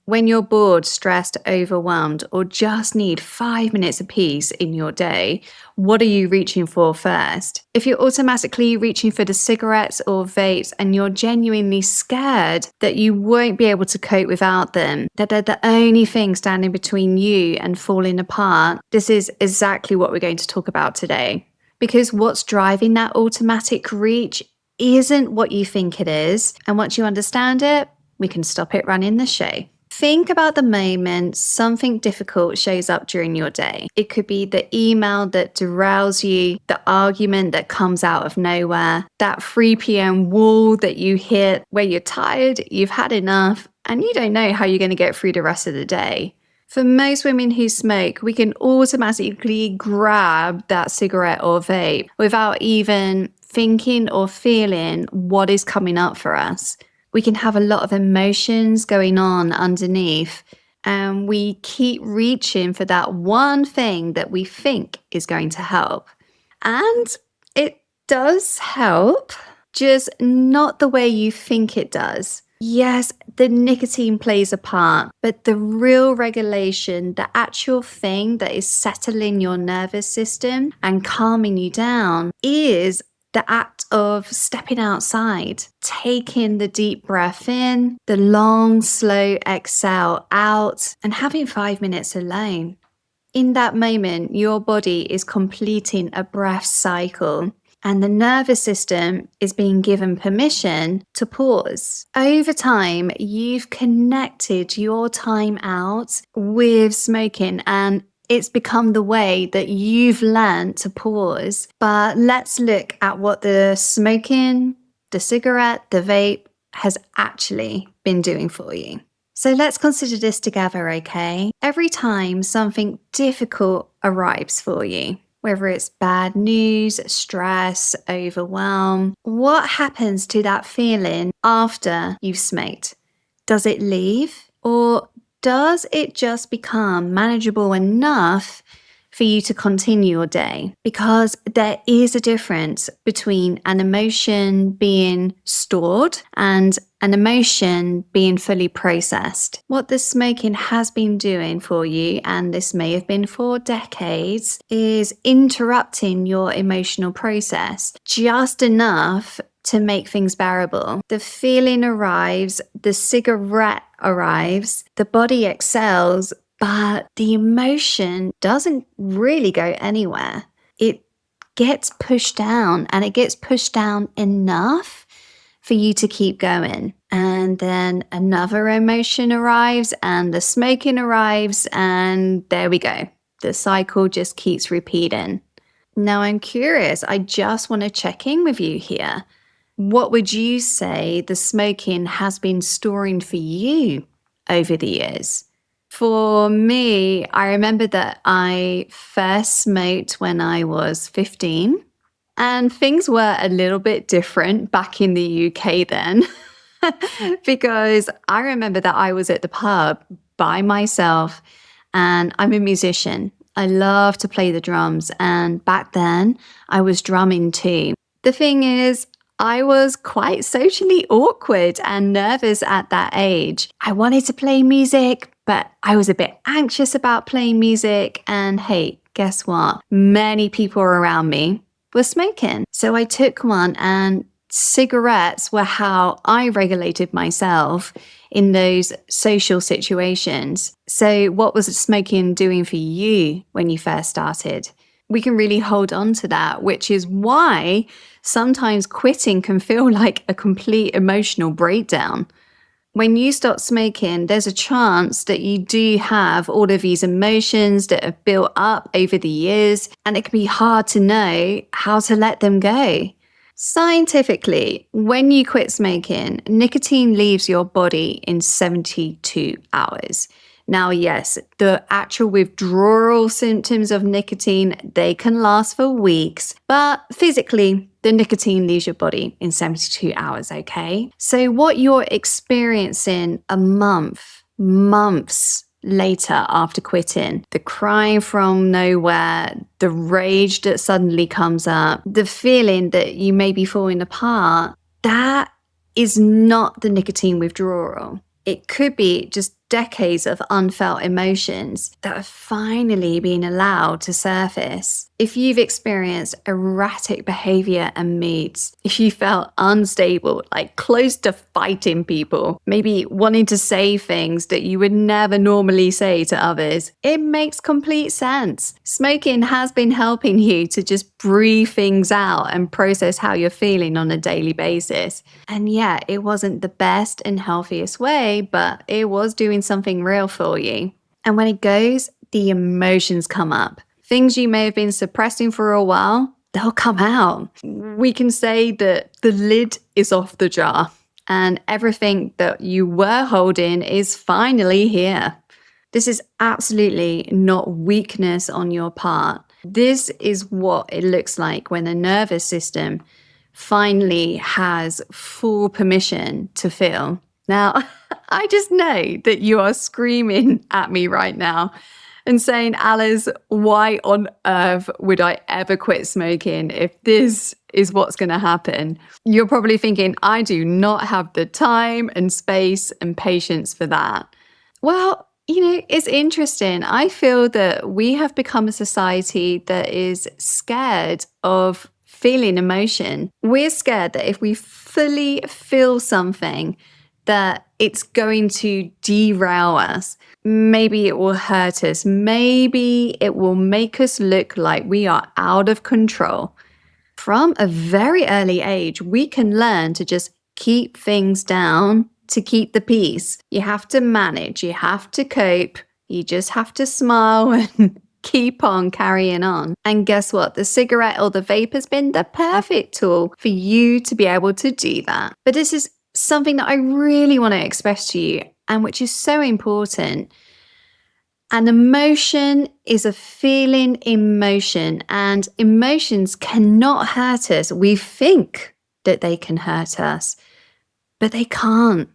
When you're bored, stressed, overwhelmed, or just need 5 minutes of peace in your day, what are you reaching for first? If you're automatically reaching for the cigarettes or vapes and you're genuinely scared that you won't be able to cope without them, that they're the only thing standing between you and falling apart, this is exactly what we're going to talk about today. Because what's driving that automatic reach isn't what you think it is. And once you understand it, we can stop it running the show. Think about the moment something difficult shows up during your day. It could be the email that derails you, the argument that comes out of nowhere, that 3 p.m. wall that you hit where you're tired, you've had enough, and you don't know how you're going to get through the rest of the day. For most women who smoke, we can automatically grab that cigarette or vape without even thinking or feeling what is coming up for us. We can have a lot of emotions going on underneath, and we keep reaching for that one thing that we think is going to help. And it does help, just not the way you think it does. Yes, the nicotine plays a part, but the real regulation, the actual thing that is settling your nervous system and calming you down is the act of stepping outside, taking the deep breath in, the long, slow exhale out, and having 5 minutes alone. In that moment, your body is completing a breath cycle, and the nervous system is being given permission to pause. Over time, you've connected your time out with smoking, and it's become the way that you've learned to pause. But let's look at what the smoking, the cigarette, the vape has actually been doing for you. So let's consider this together, okay? Every time something difficult arrives for you, whether it's bad news, stress, overwhelm, what happens to that feeling after you've smoked? Does it leave, or does it just become manageable enough for you to continue your day? Because there is a difference between an emotion being stored and an emotion being fully processed. What the smoking has been doing for you, and this may have been for decades, is interrupting your emotional process just enough to make things bearable. The feeling arrives, the cigarette arrives, the body excels, but the emotion doesn't really go anywhere. It gets pushed down, and it gets pushed down enough for you to keep going. And then another emotion arrives, and the smoking arrives, and there we go. The cycle just keeps repeating. Now I'm curious, I just want to check in with you here. What would you say the smoking has been storing for you over the years? For me, I remember that I first smoked when I was 15, and things were a little bit different back in the UK then, because I remember that I was at the pub by myself, and I'm a musician. I love to play the drums, and back then I was drumming too. The thing is, I was quite socially awkward and nervous at that age. I wanted to play music, but I was a bit anxious about playing music. And hey, guess what? Many people around me were smoking. So I took one, and cigarettes were how I regulated myself in those social situations. So what was smoking doing for you when you first started? We can really hold on to that, which is why sometimes quitting can feel like a complete emotional breakdown. When you stop smoking, there's a chance that you do have all of these emotions that have built up over the years, and it can be hard to know how to let them go. Scientifically, when you quit smoking, nicotine leaves your body in 72 hours. Now, yes, the actual withdrawal symptoms of nicotine, they can last for weeks, but physically, the nicotine leaves your body in 72 hours, okay? So what you're experiencing a months later after quitting, the crying from nowhere, the rage that suddenly comes up, the feeling that you may be falling apart, that is not the nicotine withdrawal. It could be just decades of unfelt emotions that have finally been allowed to surface. If you've experienced erratic behavior and moods, if you felt unstable, like close to fighting people, maybe wanting to say things that you would never normally say to others, it makes complete sense. Smoking has been helping you to just breathe things out and process how you're feeling on a daily basis. And yeah, it wasn't the best and healthiest way, but it was doing something real for you. And when it goes, the emotions come up. Things you may have been suppressing for a while, they'll come out. We can say that the lid is off the jar and everything that you were holding is finally here. This is absolutely not weakness on your part. This is what it looks like when the nervous system finally has full permission to feel. Now, I just know that you are screaming at me right now and saying, Alice, why on earth would I ever quit smoking if this is what's going to happen? You're probably thinking, I do not have the time and space and patience for that. Well, it's interesting. I feel that we have become a society that is scared of feeling emotion. We're scared that if we fully feel something, that it's going to derail us. Maybe it will hurt us. Maybe it will make us look like we are out of control. From a very early age, we can learn to just keep things down to keep the peace. You have to manage, you have to cope, you just have to smile and keep on carrying on. And guess what? The cigarette or the vape has been the perfect tool for you to be able to do that. But this is something that I really want to express to you, and which is so important. An emotion is a feeling emotion, and emotions cannot hurt us. We think that they can hurt us, but they can't.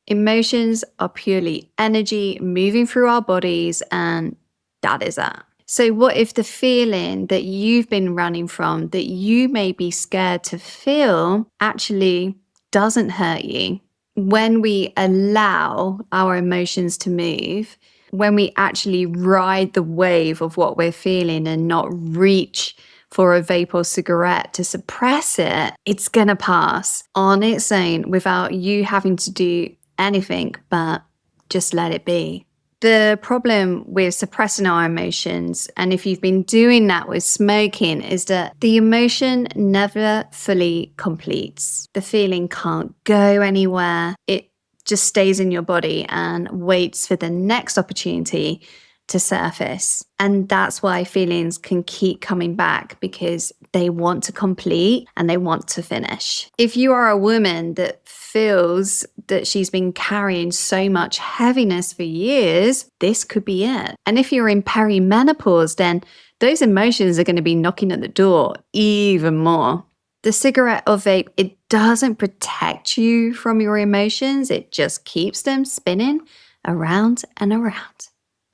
Emotions are purely energy moving through our bodies, and that is that. So what if the feeling that you've been running from, that you may be scared to feel, actually doesn't hurt you? When we allow our emotions to move, when we actually ride the wave of what we're feeling and not reach for a vape or cigarette to suppress it, it's going to pass on its own without you having to do anything but just let it be. The problem with suppressing our emotions, and if you've been doing that with smoking, is that the emotion never fully completes. The feeling can't go anywhere. It just stays in your body and waits for the next opportunity to surface. And that's why feelings can keep coming back, because they want to complete and they want to finish. If you are a woman that feels that she's been carrying so much heaviness for years, this could be it. And if you're in perimenopause, then those emotions are going to be knocking at the door even more. The cigarette or vape, it doesn't protect you from your emotions. It just keeps them spinning around and around.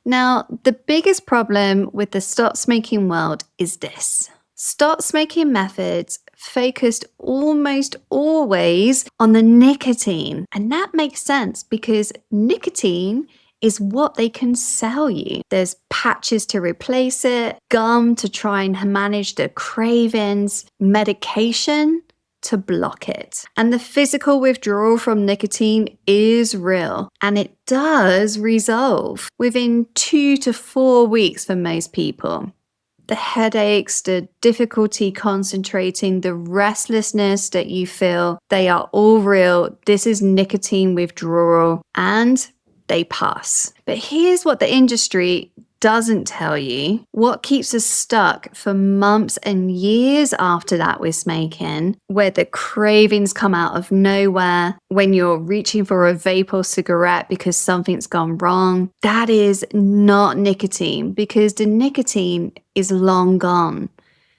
Now, the biggest problem with the stop smoking world is this. Stop smoking methods focused almost always on the nicotine. And that makes sense because nicotine is what they can sell you. There's patches to replace it, gum to try and manage the cravings, medication to block it. And the physical withdrawal from nicotine is real, and it does resolve within 2 to 4 weeks for most people. The headaches, the difficulty concentrating, the restlessness that you feel, they are all real. This is nicotine withdrawal, and they pass. But here's what the industry doesn't tell you. What keeps us stuck for months and years after that with smoking, where the cravings come out of nowhere, when you're reaching for a vape or cigarette because something's gone wrong, that is not nicotine, because the nicotine is long gone.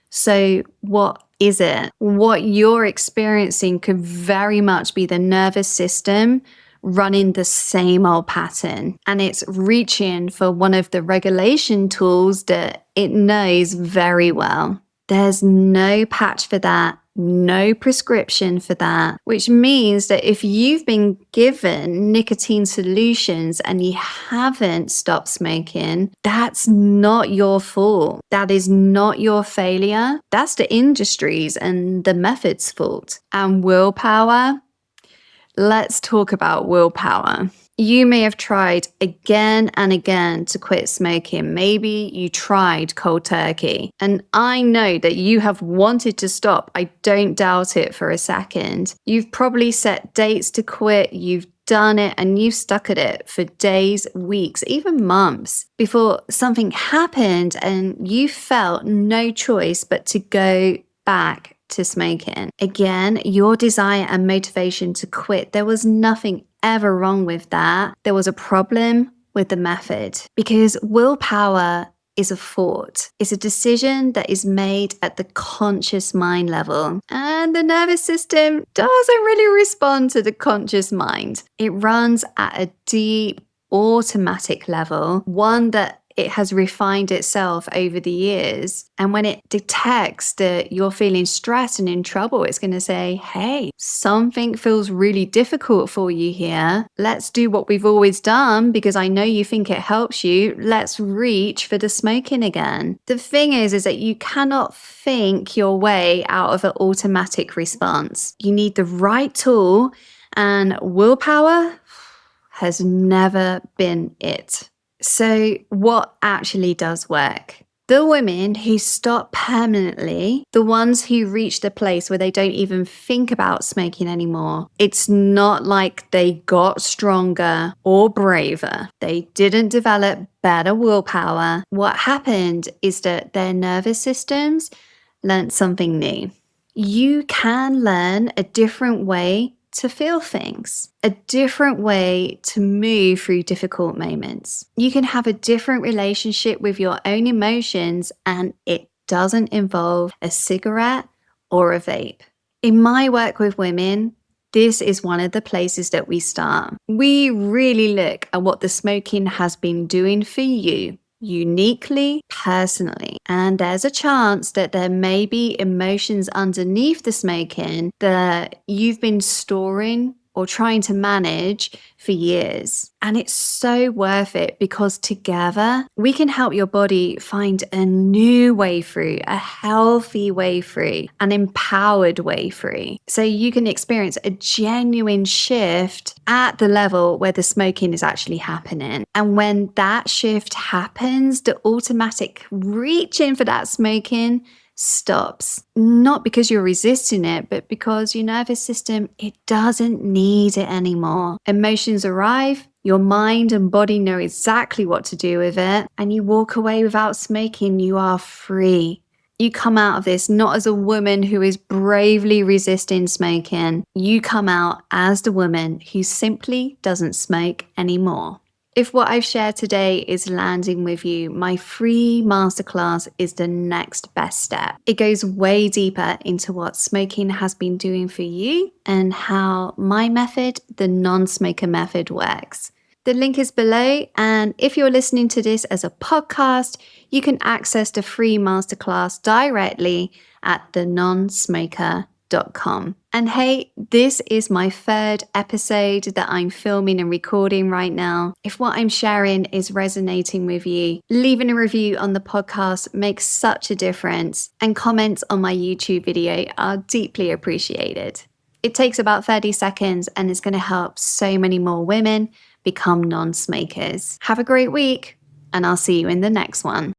So what is it? What you're experiencing could very much be the nervous system running the same old pattern, and it's reaching for one of the regulation tools that it knows very well. There's no patch for that, No prescription for that, which means that if you've been given nicotine solutions and you haven't stopped smoking, that's not your fault. That is not your failure. That's the industry's and the method's fault. And willpower? Let's talk about willpower. You may have tried again and again to quit smoking. Maybe you tried cold turkey. And I know that you have wanted to stop. I don't doubt it for a second. You've probably set dates to quit. You've done it and you've stuck at it for days, weeks, even months before something happened and you felt no choice but to go back to smoking. Again, your desire and motivation to quit, there was nothing ever wrong with that. There was a problem with the method because willpower is a thought. It's a decision that is made at the conscious mind level. And the nervous system doesn't really respond to the conscious mind. It runs at a deep automatic level, one that it has refined itself over the years. And when it detects that you're feeling stressed and in trouble, it's going to say, hey, something feels really difficult for you here. Let's do what we've always done because I know you think it helps you. Let's reach for the smoking again. The thing is that you cannot think your way out of an automatic response. You need the right tool, and willpower has never been it. So what actually does work? The women who stop permanently, the ones who reach the place where they don't even think about smoking anymore, it's not like they got stronger or braver. They didn't develop better willpower. What happened is that their nervous systems learned something new. You can learn a different way to feel things, a different way to move through difficult moments. You can have a different relationship with your own emotions, and it doesn't involve a cigarette or a vape. In my work with women, this is one of the places that we start. We really look at what the smoking has been doing for you, uniquely, personally. And there's a chance that there may be emotions underneath the smoking that you've been storing or trying to manage for years. And it's so worth it because together we can help your body find a new way through, a healthy way through, an empowered way through. So you can experience a genuine shift at the level where the smoking is actually happening. And when that shift happens, the automatic reaching for that smoking stops. Not because you're resisting it, but because your nervous system, it doesn't need it anymore. Emotions arrive, your mind and body know exactly what to do with it, and you walk away without smoking. You are free. You come out of this not as a woman who is bravely resisting smoking. You come out as the woman who simply doesn't smoke anymore. If what I've shared today is landing with you, my free masterclass is the next best step. It goes way deeper into what smoking has been doing for you and how my method, the non-smoker method, works. The link is below, and if you're listening to this as a podcast, you can access the free masterclass directly at thenonsmoker.com. And hey, this is my third episode that I'm filming and recording right now. If what I'm sharing is resonating with you, leaving a review on the podcast makes such a difference, and comments on my YouTube video are deeply appreciated. It takes about 30 seconds and it's going to help so many more women become non-smokers. Have a great week, and I'll see you in the next one.